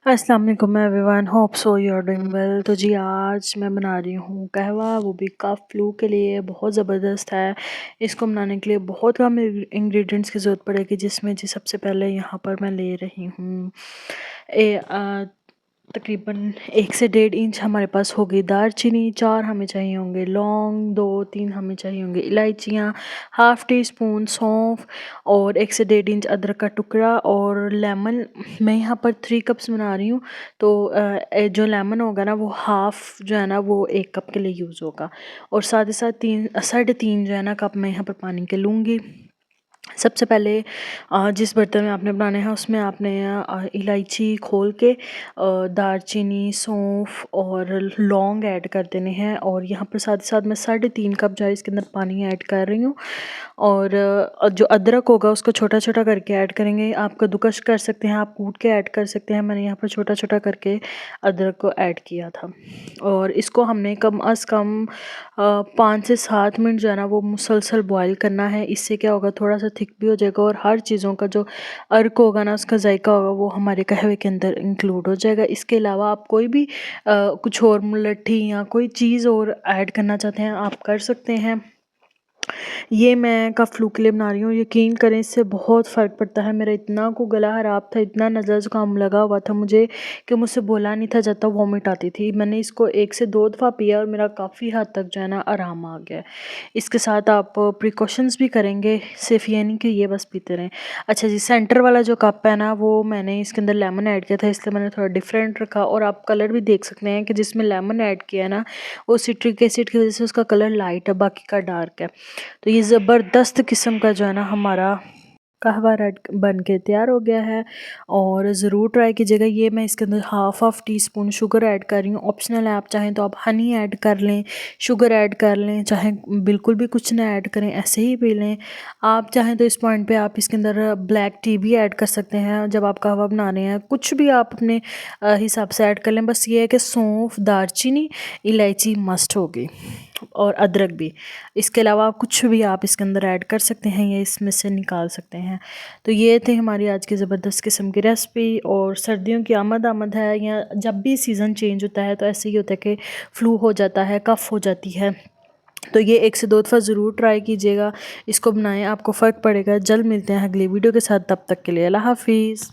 अस्सलाम वालेकुम everyone, hope so you are doing well. तो जी आज मैं बना रही हूँ कहवा, वो भी कफ फ्लू के लिए बहुत ज़बरदस्त है। इसको बनाने के लिए बहुत कम इंग्रेडिएंट्स की ज़रूरत पड़ेगी, जिसमें जी सबसे पहले यहाँ पर मैं ले रही हूँ तकरीबन 1 से 1.5 इंच हमारे पास होगी दालचीनी, 4 हमें चाहिए होंगे लौंग, 2-3 हमें चाहिए होंगे इलायचियाँ, हाफ़ टी स्पून सौंफ और 1 से 1.5 इंच अदरक का टुकड़ा और लेमन। मैं यहाँ पर 3 कप्स बना रही हूँ, तो जो लेमन होगा ना वो हाफ़ जो है ना वो 1 कप के लिए यूज़ होगा। और साथ ही साथ 3 साढ़े 3 जो है ना कप मैं यहाँ पर पानी के लूँगी। सबसे पहले जिस बर्तन में आपने बनाने हैं उसमें आपने इलायची खोल के दालचीनी, सौंफ और लौंग ऐड कर देने हैं। और यहाँ पर साथ ही साथ मैं 3.5 कप जो है इसके अंदर पानी ऐड कर रही हूँ। और जो अदरक होगा उसको छोटा छोटा करके ऐड करेंगे। आप कद्दूकस कर सकते हैं, आप कूट के ऐड कर सकते हैं। मैंने यहाँ पर छोटा छोटा करके अदरक को ऐड किया था। और इसको हमने कम अज़ कम 5 से 7 मिनट जो है ना वो मुसलसल बॉयल करना है। इससे क्या होगा, थोड़ा सा थिक भी हो जाएगा और हर चीज़ों का जो अर्क होगा ना, उसका जायका होगा वो हमारे कहवे के अंदर इंक्लूड हो जाएगा। इसके अलावा आप कोई भी कुछ और मुलट्ठी या कोई चीज़ और ऐड करना चाहते हैं आप कर सकते हैं। ये मैं कफ फ्लू के लिए बना रही हूँ, यकीन करें इससे बहुत फ़र्क पड़ता है। मेरा इतना को गला ख़राब था, इतना नज़ला ज़ुकाम लगा हुआ था मुझे कि मुझसे बोला नहीं था जाता, वॉमिट आती थी। मैंने इसको 1 से 2 दफ़ा पिया और मेरा काफ़ी हद तक जो है ना आराम आ गया है। इसके साथ आप प्रिकॉशंस भी करेंगे, सिर्फ ये नहीं कि ये बस पीते रहें। अच्छा जी, सेंटर वाला जो कप है ना वो मैंने इसके अंदर लेमन ऐड किया था, इसलिए मैंने थोड़ा डिफरेंट रखा। और आप कलर भी देख सकते हैं कि जिसमें लेमन ऐड किया है ना वो सिट्रिक एसिड की वजह से उसका कलर लाइट है, बाकी का डार्क है। तो ये ज़बरदस्त किस्म का जो है ना हमारा कहवा रेड बन के तैयार हो गया है। और ज़रूर ट्राई कीजिएगा। ये मैं इसके अंदर half tea spoon sugar add कर रही हूँ, ऑप्शनल है। आप चाहें तो आप हनी ऐड कर लें, शुगर ऐड कर लें, चाहे बिल्कुल भी कुछ ना ऐड करें, ऐसे ही पी लें। आप चाहें तो इस पॉइंट पे आप इसके अंदर ब्लैक टी भी ऐड कर सकते हैं जब आप कहवा बना रहे हैं। कुछ भी आप अपने हिसाब से ऐड कर लें, बस ये है कि सौंफ, दालचीनी, इलायची मस्ट होगी और अदरक भी। इसके अलावा कुछ भी आप इसके अंदर ऐड कर सकते हैं या इसमें से निकाल सकते हैं। तो ये थे हमारी आज की ज़बरदस्त किस्म की रेसिपी। और सर्दियों की आमद है, या जब भी सीज़न चेंज होता है तो ऐसे ही होता है कि फ्लू हो जाता है, कफ़ हो जाती है। तो ये 1 से 2 दफ़ा ज़रूर ट्राई कीजिएगा, इसको बनाएं, आपको फ़र्क पड़ेगा। जल्द मिलते हैं अगली वीडियो के साथ, तब तक के लिए अल्लाह हाफ़िज़।